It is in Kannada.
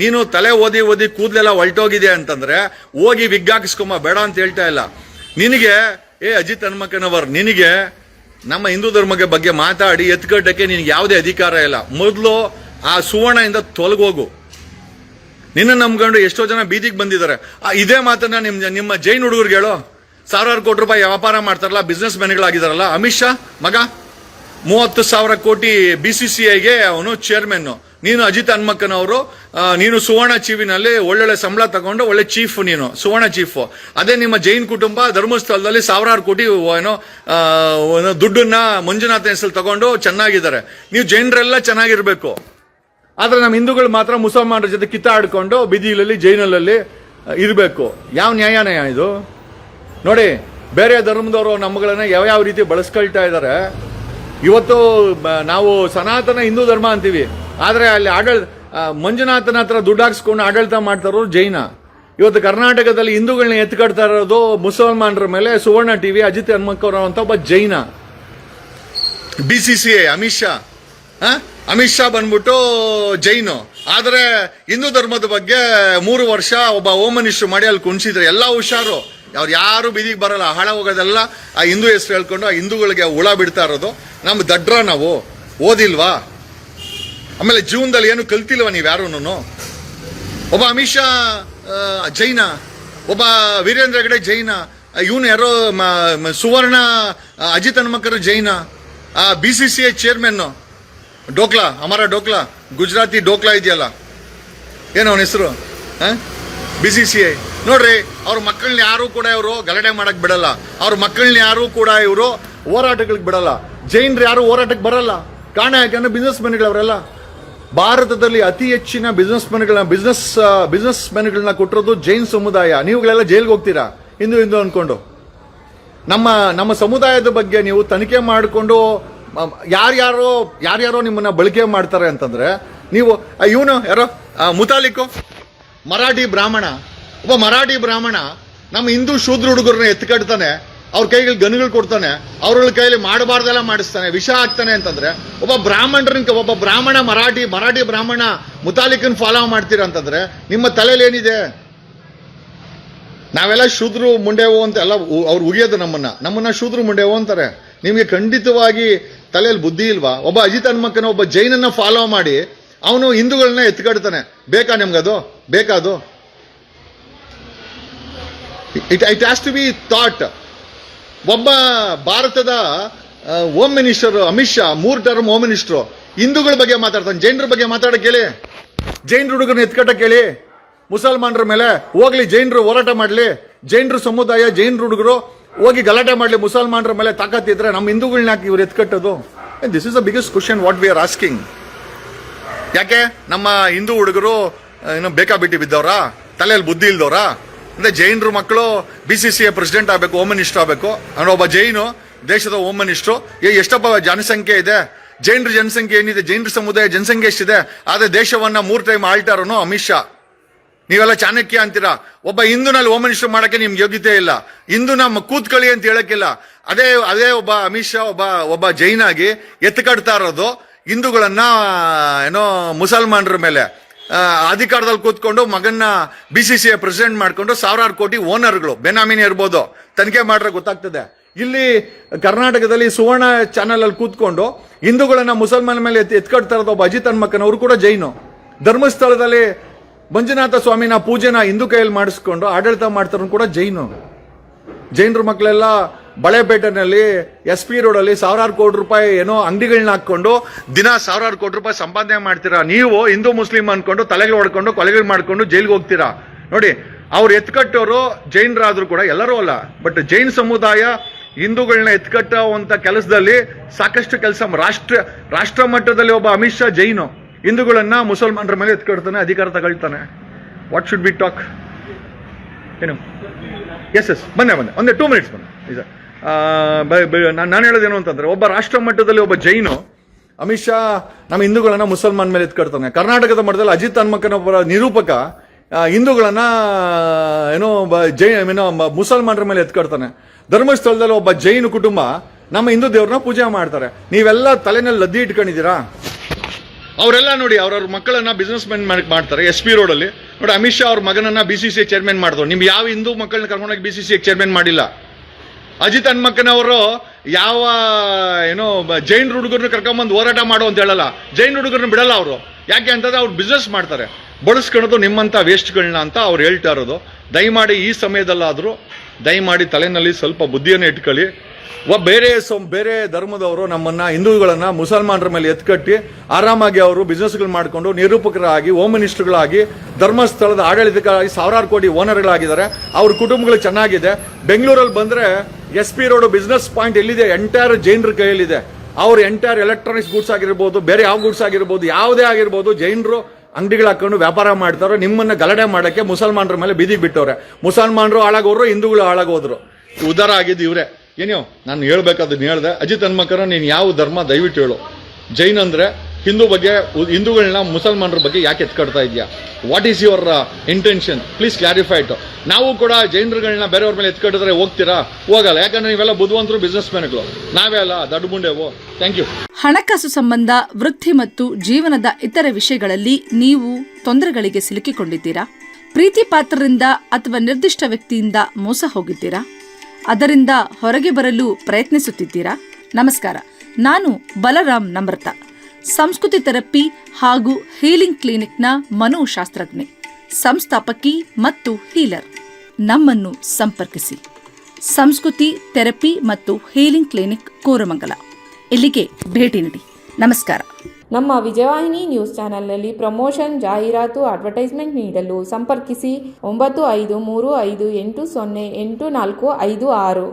ನೀನು ತಲೆ ಓದಿ ಓದಿ ಕೂದಲೆಲ್ಲ ಹೊಲ್ಟೋಗಿದೆ ಅಂತಂದ್ರೆ ಹೋಗಿ ವಿಗ್ ಹಾಕಿಸ್ಕೊಂಬ, ಬೇಡ ಅಂತ ಹೇಳ್ತಾ ಇಲ್ಲ. ನಿನಗೆ ಅಜಿತ್ ಹನುಮಕ್ಕನವರ್, ನಿನಗೆ ನಮ್ಮ ಹಿಂದೂ ಧರ್ಮದ ಬಗ್ಗೆ ಮಾತಾಡಿ ಎತ್ಕಟ್ಟಕ್ಕೆ ನಿನಗೆ ಯಾವುದೇ ಅಧಿಕಾರ ಇಲ್ಲ. ಮೊದಲು ಆ ಸುವರ್ಣ ಇಂದ ತೊಲಗೋಗು. ನಿನ್ನ ನಂಬ್ಕೊಂಡು ಎಷ್ಟೋ ಜನ ಬೀದಿಗೆ ಬಂದಿದ್ದಾರೆ. ಇದೇ ಮಾತನ್ನ ನಿಮ್ಮ ಜೈನ್ ಹುಡುಗರಿಗೆ ಹೇಳೋ. ಸಾವಿರಾರು ಕೋಟಿ ರೂಪಾಯಿ ವ್ಯಾಪಾರ ಮಾಡ್ತಾರಲ್ಲ, ಬಿಸ್ನೆಸ್ ಮೆನ್ಗಳಾಗಿದ್ದಾರಲ್ಲ. ಅಮಿತ್ ಶಾ ಮಗ 30,000 ಕೋಟಿ BCCIಗೆ ಅವನು ಚೇರ್ಮನ್. ನೀನು ಅಜಿತ್ ಹನುಮಕ್ಕನವರು, ನೀನು ಸುವರ್ಣ ಚೀವಿನಲ್ಲಿ ಒಳ್ಳೊಳ್ಳೆ ಸಂಬಳ ತಗೊಂಡು ಒಳ್ಳೆ ಚೀಫ್, ನೀನು ಸುವರ್ಣ ಚೀಫ್. ಅದೇ ನಿಮ್ಮ ಜೈನ್ ಕುಟುಂಬ ಧರ್ಮಸ್ಥಳದಲ್ಲಿ ಸಾವಿರಾರು ಕೋಟಿ ದುಡ್ಡನ್ನ ಮಂಜುನಾಥ ಹೆಸರು ತಗೊಂಡು ಚೆನ್ನಾಗಿದ್ದಾರೆ. ನೀವು ಜೈನರೆಲ್ಲ ಚೆನ್ನಾಗಿರ್ಬೇಕು. ಆದ್ರೆ ನಮ್ಮ ಹಿಂದೂಗಳು ಮಾತ್ರ ಮುಸಲ್ಮಾನರ ಜೊತೆ ಕಿತ್ತಾಡ್ಕೊಂಡು ಬೀದಿಗಳಲ್ಲಿ ಜೈನಲ್ಲಲ್ಲಿ ಇರಬೇಕು. ಯಾವ ನ್ಯಾಯ ಇದು? ನೋಡಿ, ಬೇರೆ ಧರ್ಮದವರು ನಮ್ಮಗಳನ್ನ ಯಾವ ರೀತಿ ಬಳಸ್ಕೊಳ್ತಾ ಇದ್ದಾರೆ. ಇವತ್ತು ನಾವು ಸನಾತನ ಹಿಂದೂ ಧರ್ಮ ಅಂತೀವಿ, ಆದ್ರೆ ಅಲ್ಲಿ ಮಂಜುನಾಥನ ಹತ್ರ ದುಡ್ಡು ಹಾಕ್ಸ್ಕೊಂಡು ಆಡಳಿತ ಮಾಡ್ತಾರೋ ಜೈನ. ಇವತ್ತು ಕರ್ನಾಟಕದಲ್ಲಿ ಹಿಂದೂಗಳನ್ನ ಎತ್ಕಡ್ತಾ ಇರೋದು ಮುಸಲ್ಮಾನರ ಮೇಲೆ ಸುವರ್ಣ ಟಿವಿ ಅಜಿತ್ ಹನುಮಕ್ಕನವರು ಅಂತ ಒಬ್ಬ ಜೈನ. BCCI ಅಮಿತ್ ಶಾ ಬಂದ್ಬಿಟ್ಟು ಜೈನು. ಆದ್ರೆ ಹಿಂದೂ ಧರ್ಮದ ಬಗ್ಗೆ 3 ವರ್ಷ ಒಬ್ಬ ಹೋಮ್ ಮಿನಿಸ್ಟರ್ ಮಾಡಿ ಅಲ್ಲಿ ಕುಣಿಸಿದ್ರೆ ಎಲ್ಲ ಹುಷಾರು. ಅವ್ರು ಯಾರು ಬೀದಿಗೆ ಬರಲ್ಲ. ಹಾಳ ಹೋಗೋದೆಲ್ಲ ಆ ಹಿಂದೂ ಹೆಸರು ಹೇಳ್ಕೊಂಡು ಆ ಹಿಂದೂಗಳಿಗೆ ಹುಳ ಬಿಡ್ತಾ ಇರೋದು. ನಮ್ಮ ದಡ್ರ ನಾವು ಓದಿಲ್ವಾ? ಆಮೇಲೆ ಜೀವನದಲ್ಲಿ ಏನು ಕಲ್ತಿಲ್ವಾ ನೀವು ಯಾರೂನು? ಒಬ್ಬ ಅಮಿತ್ ಶಾ ಜೈನ, ಒಬ್ಬ ವೀರೇಂದ್ರ ಹೆಗಡೆ ಜೈನ, ಇವನು ಯಾರೋ ಸುವರ್ಣ ಅಜಿತ್ ಹನುಮಕ್ಕರ ಜೈನ, BCCI ಚೇರ್ಮನ್ ಡೋಕ್ಲಾ, ಅಮರ ಡೋಕ್ಲಾ, ಗುಜರಾತಿ ಡೋಕ್ಲಾ ಇದೆಯಲ್ಲ, ಏನು ಅವನ ಹೆಸರು? BCCI. ನೋಡ್ರಿ, ಅವ್ರ ಮಕ್ಕಳನ್ನ ಯಾರು ಕೂಡ ಇವರು ಗಲಾಟೆ ಮಾಡಕ್ ಬಿಡಲ್ಲ. ಅವ್ರ ಮಕ್ಕಳನ್ನ ಯಾರು ಕೂಡ ಇವರು ಹೋರಾಟಗಳಿಗೆ ಬಿಡಲ್ಲ. ಜೈನರು ಯಾರು ಹೋರಾಟಕ್ಕೆ ಬರಲ್ಲ. ಕಾರಣ ಯಾಕಂದ್ರೆ ಬಿಸ್ನೆಸ್ ಮೆನ್ಗಳವರೆಲ್ಲ. ಭಾರತದಲ್ಲಿ ಅತಿ ಹೆಚ್ಚಿನ ಬಿಸ್ನೆಸ್ ಮೆನ್ಗಳನ್ನ ಕೊಟ್ಟಿರೋದು ಜೈನ್ ಸಮುದಾಯ. ನೀವುಗಳೆಲ್ಲ ಜೈಲ್ಗೆ ಹೋಗ್ತೀರಾ ಹಿಂದೂ ಅನ್ಕೊಂಡು. ನಮ್ಮ ಸಮುದಾಯದ ಬಗ್ಗೆ ನೀವು ತನಿಖೆ ಮಾಡಿಕೊಂಡು ಯಾರ್ಯಾರೋ ನಿಮ್ಮನ್ನ ಬಳಕೆ ಮಾಡ್ತಾರೆ ಅಂತಂದ್ರೆ, ನೀವು ಇವನು ಯಾರೋ ಮುತಾಲಿಕು ಮರಾಠಿ ಬ್ರಾಹ್ಮಣ, ಒಬ್ಬ ಮರಾಠಿ ಬ್ರಾಹ್ಮಣ ನಮ್ಮ ಹಿಂದೂ ಶೂದ್ರ ಹುಡುಗರನ್ನ ಎತ್ಕಡ್ತಾನೆ, ಅವ್ರ ಕೈಗೆ ಗನ್ಗಳು ಕೊಡ್ತಾನೆ, ಅವ್ರ ಕೈಯಲ್ಲಿ ಮಾಡಬಾರ್ದೆಲ್ಲ ಮಾಡಿಸ್ತಾನೆ, ವಿಷ ಹಾಕ್ತಾನೆ ಅಂತಂದ್ರೆ, ಒಬ್ಬ ಬ್ರಾಹ್ಮಣ ಮರಾಠಿ ಬ್ರಾಹ್ಮಣ ಮುತಾಲಿಕನ್ ಫಾಲೋ ಮಾಡ್ತೀರಾ ಅಂತಂದ್ರೆ ನಿಮ್ಮ ತಲೆಯಲ್ಲಿ ಏನಿದೆ? ನಾವೆಲ್ಲ ಶೂದ್ರು ಮುಂಡೆವೋ ಅಂತ ಎಲ್ಲ ಅವ್ರು ಉಗಿಯೋದು ನಮ್ಮನ್ನ ಶೂದ್ರು ಮುಂಡೆವೋ ಅಂತಾರೆ. ನಿಮ್ಗೆ ಖಂಡಿತವಾಗಿ ತಲೆಯಲ್ಲಿ ಬುದ್ಧಿ ಇಲ್ವಾ? ಒಬ್ಬ ಅಜಿತ್ ಹನುಮಕ್ಕನ ಒಬ್ಬ ಜೈನನ್ನ ಫಾಲೋ ಮಾಡಿ ಅವನು ಹಿಂದೂಗಳನ್ನ ಎತ್ಕಡ್ತಾನೆ. ಬೇಕಾ ನಿಮ್ಗದು? ಬೇಕಾದು? It has to be thought. ಒಬ್ಬ ಭಾರತದ home minister Amit Shah 3 term home minister ಹಿಂದೂಗಳ ಬಗ್ಗೆ ಮಾತಾಡ್ತಾನೆ. ಜೈನರ ಬಗ್ಗೆ ಮಾತಾಡಕ್ ಹೇಳಿ, ಜೈನರ ಹುಡುಗರನ್ನ ಎತ್ಕಟ್ಟಕ್ಕೆ ಹೇಳಿ. ಮುಸಲ್ಮಾನರ ಮೇಲೆ ಹೋಗ್ಲಿ, ಜೈನರು ಹೋರಾಟ ಮಾಡ್ಲಿ, ಜೈನರ ಸಮುದಾಯ ಜೈನರ ಹುಡುಗರು ಹೋಗಿ ಗಲಾಟೆ ಮಾಡ್ಲಿ. ಮುಸಲ್ಮಾನರ ಮೇಲೆ ತಾಕತ್ತಿದ್ರೆ ನಮ್ಮ ಹಿಂದೂಗಳನ್ನ ಯಾಕೆ ಇವ್ರು ಎತ್ಕಟ್ಟೋದು? This is the biggest question what we are asking. ಯಾಕೆ ನಮ್ಮ ಹಿಂದೂ ಹುಡುಗರು ಏನೋ ಬೇಕಾಬಿಟ್ಟಿ ಬಿದ್ದವ್ರಾ? ತಲೆಯಲ್ಲಿ ಬುದ್ಧಿ ಇಲ್ದವ್ರಾ? ಅಂದ್ರೆ ಜೈನರು ಮಕ್ಕಳು BCCI ಪ್ರೆಸಿಡೆಂಟ್ ಆಗಬೇಕು, ಹೋಮ್ ಮಿನಿಸ್ಟರ್ ಆಗಬೇಕು ಅನ್ನೋ ಒಬ್ಬ ಜೈನು ದೇಶದ ಹೋಮ್ ಮಿನಿಸ್ಟ್ರು. ಎಷ್ಟಪ್ಪ ಜನಸಂಖ್ಯೆ ಇದೆ? ಜೈನರ ಜನಸಂಖ್ಯೆ ಏನಿದೆ? ಜೈನರ ಸಮುದಾಯ ಜನಸಂಖ್ಯೆ ಎಷ್ಟಿದೆ? ಆದ್ರೆ ದೇಶವನ್ನ 3 ಟೈಮ್ ಆಳ್ತಾರನು ಅಮಿತ್ ಶಾ. ನೀವೆಲ್ಲ ಚಾಣಕ್ಯ ಅಂತೀರಾ. ಒಬ್ಬ ಹಿಂದೂನಲ್ಲಿ ಹೋಮ್ ಮಿನಿಸ್ಟರ್ ಮಾಡಕ್ಕೆ ನಿಮ್ಗೆ ಯೋಗ್ಯತೆ ಇಲ್ಲ. ಹಿಂದೂನ ಕೂತ್ಕೊಳ್ಳಿ ಅಂತ ಹೇಳಕ್ಕಿಲ್ಲ. ಅದೇ ಒಬ್ಬ ಅಮಿತ್ ಶಾ ಒಬ್ಬ ಜೈನಾಗಿ ಎತ್ಕಡ್ತಾ ಇರೋದು ಹಿಂದೂಗಳನ್ನ ಏನೋ ಮುಸಲ್ಮಾನರ ಮೇಲೆ ಅಧಿಕಾರದಲ್ಲಿ ಕೂತ್ಕೊಂಡು ಮಗನ್ನ BCCI ಪ್ರೆಸಿಡೆಂಟ್ ಮಾಡ್ಕೊಂಡು ಸಾವಿರಾರು ಕೋಟಿ ಓನರ್ಗಳು ಬೆನಾಮಿನಿ ಇರ್ಬೋದು. ತನಿಖೆ ಮಾಡ್ರೆ ಗೊತ್ತಾಗ್ತದೆ. ಇಲ್ಲಿ ಕರ್ನಾಟಕದಲ್ಲಿ ಸುವರ್ಣ ಚಾನೆಲ್ ಅಲ್ಲಿ ಕೂತ್ಕೊಂಡು ಹಿಂದೂಗಳನ್ನ ಮುಸಲ್ಮಾನ ಮೇಲೆ ಎತ್ಕಡ್ತಾ ಇರೋದು ಒಬ್ಬ ಅಜಿತ್ ಹನುಮಕ್ಕನವರು ಕೂಡ ಜೈನು. ಧರ್ಮಸ್ಥಳದಲ್ಲಿ ಮಂಜುನಾಥ ಸ್ವಾಮಿನ ಪೂಜೆನ ಹಿಂದೂ ಕೈಯಲ್ಲಿ ಮಾಡಿಸ್ಕೊಂಡು ಆಡಳಿತ ಮಾಡ್ತಾರ ಕೂಡ ಜೈನರ ಮಕ್ಕಳೆಲ್ಲ ಬಳೆಪೇಟೆನಲ್ಲಿ SP ರೋಡಲ್ಲಿ ಸಾವಿರಾರು ಕೋಟಿ ರೂಪಾಯಿ ಏನೋ ಅಂಗಡಿಗಳನ್ನ ಹಾಕೊಂಡು ದಿನ ಸಾವಿರಾರು ಕೋಟಿ ರೂಪಾಯಿ ಸಂಪಾದನೆ ಮಾಡ್ತೀರಾ. ನೀವು ಹಿಂದೂ ಮುಸ್ಲಿಂ ಅನ್ಕೊಂಡು ತಲೆಗಳು ಹೊಡ್ಕೊಂಡು ಕೊಲೆಗಳು ಮಾಡ್ಕೊಂಡು ಜೈಲ್ಗೆ ಹೋಗ್ತೀರಾ. ನೋಡಿ, ಅವ್ರು ಎತ್ಕಟ್ಟೋರು ಜೈನರಾದ್ರೂ ಕೂಡ ಎಲ್ಲರೂ ಅಲ್ಲ. ಬಟ್ ಜೈನ್ ಸಮುದಾಯ ಹಿಂದೂಗಳನ್ನ ಎತ್ಕಟ್ಟುವಂತ ಕೆಲಸದಲ್ಲಿ ಸಾಕಷ್ಟು ಕೆಲಸ. ರಾಷ್ಟ್ರ ಮಟ್ಟದಲ್ಲಿ ಒಬ್ಬ ಅಮಿತ್ ಶಾ ಜೈನು ಹಿಂದೂಗಳನ್ನ ಮುಸಲ್ಮಾನರ ಮೇಲೆ ಎತ್ಕೊಡ್ತಾನೆ, ಅಧಿಕಾರ ತಗೊಳ್ತಾನೆ. What should be talk? ಏನು? ಎಸ್ ಬನ್ನಿ ಒಂದೇ 2 ಮಿನಿಟ್ಸ್ ಬನ್ನಿ. ನಾನು ಹೇಳೋದೇನು ಅಂತಂದ್ರೆ, ಒಬ್ಬ ರಾಷ್ಟ್ರ ಮಟ್ಟದಲ್ಲಿ ಒಬ್ಬ ಜೈನು ಅಮಿತ್ ಶಾ ನಮ್ಮ ಹಿಂದೂಗಳನ್ನ ಮುಸಲ್ಮಾನ ಮೇಲೆ ಎತ್ಕೊಡ್ತಾನೆ. ಕರ್ನಾಟಕದ ಮಟ್ಟದಲ್ಲಿ ಅಜಿತ್ ಹನುಮಕ್ಕನ ಒಬ್ಬ ನಿರೂಪಕ ಹಿಂದೂಗಳನ್ನ ಮುಸಲ್ಮಾನರ ಮೇಲೆ ಎತ್ಕೊಡ್ತಾನೆ. ಧರ್ಮಸ್ಥಳದಲ್ಲಿ ಒಬ್ಬ ಜೈನ ಕುಟುಂಬ ನಮ್ಮ ಹಿಂದೂ ದೇವ್ರನ್ನ ಪೂಜೆ ಮಾಡ್ತಾರೆ. ನೀವೆಲ್ಲ ತಲೆನಲ್ಲಿ ಲದ್ದಿ ಇಟ್ಕೊಂಡಿದ್ದೀರಾ? ಅವರೆಲ್ಲ ನೋಡಿ ಅವ್ರವ್ರ ಮಕ್ಕಳನ್ನ ಬಿಸ್ನೆಸ್ ಮ್ಯಾನ್ ಮಾಡ್ತಾರೆ. SP ರೋಡಲ್ಲಿ ನೋಡಿ, ಅಮಿತ್ ಶಾ ಅವ್ರ ಮಗನನ್ನ BCCI ಚೇರ್ಮನ್ ಮಾಡಿದ್ರು. ನಿಮ್ಗೆ ಯಾವ ಹಿಂದೂ ಮಕ್ಕಳನ್ನ ಕರ್ಕೊಂಡೋಗಿ BCCI ಚೇರ್ಮನ್ ಮಾಡಿಲ್ಲ. ಅಜಿತ್ ಹನುಮಕ್ಕನವರು ಯಾವ ಜೈನ್ ಹುಡುಗರನ್ನ ಕರ್ಕೊಂಬಂದು ಹೋರಾಟ ಮಾಡು ಅಂತ ಹೇಳಲ್ಲ, ಜೈನ್ ಹುಡುಗರನ್ನ ಬಿಡಲ್ಲ ಅವರು. ಯಾಕೆ ಅಂತಂದ್ರೆ ಅವ್ರು ಬಿಸ್ನೆಸ್ ಮಾಡ್ತಾರೆ, ಬಳಸ್ಕೊಳ್ಳೋದು ನಿಮ್ಮಂತ ವೇಸ್ಟ್ಗಳನ್ನ ಅಂತ ಅವ್ರು ಹೇಳ್ತಾ ಇರೋದು. ದಯಮಾಡಿ ಈ ಸಮಯದಲ್ಲಾದರೂ ದಯಮಾಡಿ ತಲೆನಲ್ಲಿ ಸ್ವಲ್ಪ ಬುದ್ಧಿಯನ್ನು ಇಟ್ಕೊಳ್ಳಿ. ಬೇರೆ ಧರ್ಮದವರು ನಮ್ಮನ್ನ ಹಿಂದೂಗಳನ್ನ ಮುಸಲ್ಮಾನರ ಮೇಲೆ ಎತ್ಕಟ್ಟಿ ಆರಾಮಾಗಿ ಅವರು ಬಿಸ್ನೆಸ್ಗಳು ಮಾಡಿಕೊಂಡು ನಿರೂಪಕರಾಗಿ ಹೋಮ್ ಮಿನಿಸ್ಟರ್ಗಳಾಗಿ ಧರ್ಮಸ್ಥಳದ ಆಡಳಿತಕ್ಕಾಗಿ ಸಾವಿರಾರು ಕೋಟಿ ಓನರ್ಗಳಾಗಿದ್ದಾರೆ. ಅವ್ರ ಕುಟುಂಬಗಳು ಚೆನ್ನಾಗಿದೆ. ಬೆಂಗಳೂರಲ್ಲಿ ಬಂದ್ರೆ SP ರೋಡ್ ಬಿಸ್ನೆಸ್ ಪಾಯಿಂಟ್ ಎಲ್ಲಿದೆ? ಎಂಟೈರ್ ಜೈನರ ಕೈಯಲ್ಲಿದೆ. ಅವ್ರ ಎಂಟೈರ್ ಎಲೆಕ್ಟ್ರಾನಿಕ್ಸ್ ಗೂಡ್ಸ್ ಆಗಿರ್ಬೋದು, ಬೇರೆ ಯಾವ ಗೂಡ್ಸ್ ಆಗಿರ್ಬೋದು, ಯಾವುದೇ ಆಗಿರ್ಬೋದು, ಜೈನರು ಅಂಗಡಿಗಳು ಹಾಕೊಂಡು ವ್ಯಾಪಾರ ಮಾಡ್ತಾರೋ. ನಿಮ್ಮನ್ನ ಗಲಾಟೆ ಮಾಡಕ್ಕೆ ಮುಸಲ್ಮಾನರ ಮೇಲೆ ಬೀದಿಗೆ ಬಿಟ್ಟವ್ರೆ. ಮುಸಲ್ಮಾನರು ಹಾಳಾಗೋರು, ಹಿಂದೂಗಳು ಹಾಳಾಗೋದ್ರು. ಉದಾರ ಆಗಿದ್ದು ಇವ್ರೆ. ಏನೋ ನಾನು ಹೇಳ್ಬೇಕಾದನ್ನ ಹೇಳ್ದೆ. ಅಜಿತ್ ಹನುಮಕ್ಕನ ನೀನು ಯಾವ ಧರ್ಮ ದಯವಿಟ್ಟು ಹೇಳು. ಜೈನ್ ಅಂದ್ರೆ ಹಿಂದೂ ಬಗ್ಗೆ, ಹಿಂದೂಗಳನ್ನ ಮುಸಲ್ಮಾನರ ಬಗ್ಗೆ ಯಾಕೆ ಎತ್ಕಡ್ತಾ ಇದೆಯಾ? What is your intention? Please clarify it. ನಾವು ಕೂಡ ಜೈನರುಗಳನ್ನ ಬೇರೆಯವ್ರ ಮೇಲೆ ಎತ್ಕಟ್ಟಿದ್ರೆ ಹೋಗ್ತೀರಾ? ಹೋಗಲ್ಲ. ಯಾಕಂದ್ರೆ ನೀವೆಲ್ಲ ಬುದ್ಧಿವಂತರು, ಬಿಸ್ನೆಸ್ ಮ್ಯಾನ್ಗಳು. ನಾವೇ ಅಲ್ಲ ದಡ್ಬುಂಡೆವು. Thank you. ಹಣಕಾಸು ಸಂಬಂಧ, ವೃತ್ತಿ ಮತ್ತು ಜೀವನದ ಇತರೆ ವಿಷಯಗಳಲ್ಲಿ ನೀವು ತೊಂದರೆಗಳಿಗೆ ಸಿಲುಕಿಕೊಂಡಿದ್ದೀರಾ? ಪ್ರೀತಿ ಪಾತ್ರರಿಂದ ಅಥವಾ ನಿರ್ದಿಷ್ಟ ವ್ಯಕ್ತಿಯಿಂದ ಮೋಸ ಹೋಗಿದ್ದೀರಾ? ಅದರಿಂದ ಹೊರಗೆ ಬರಲು ಪ್ರಯತ್ನಿಸುತ್ತಿದ್ದೀರಾ? ನಮಸ್ಕಾರ, ನಾನು ಬಲರಾಮ್ ನಮ್ರತ, ಸಂಸ್ಕೃತಿ ಥೆರಪಿ ಹಾಗೂ ಹೀಲಿಂಗ್ ಕ್ಲಿನಿಕ್ನ ಮನೋಶಾಸ್ತ್ರಜ್ಞೆ, ಸಂಸ್ಥಾಪಕಿ ಮತ್ತು ಹೀಲರ್. ನಮ್ಮನ್ನು ಸಂಪರ್ಕಿಸಿ. ಸಂಸ್ಕೃತಿ ಥೆರಪಿ ಮತ್ತು ಹೀಲಿಂಗ್ ಕ್ಲಿನಿಕ್, ಕೋರಮಂಗಲ. ಇಲ್ಲಿಗೆ ಭೇಟಿ ನೀಡಿ. ನಮಸ್ಕಾರ. ನಮ್ಮ ವಿಜಯವಾಹಿನಿ ನ್ಯೂಸ್ ಚಾನೆಲ್ನಲ್ಲಿ ಪ್ರಮೋಷನ್, ಜಾಹೀರಾತು, ಅಡ್ವರ್ಟೈಸ್ಮೆಂಟ್ ನೀಡಲು ಸಂಪರ್ಕಿಸಿ 9535808456.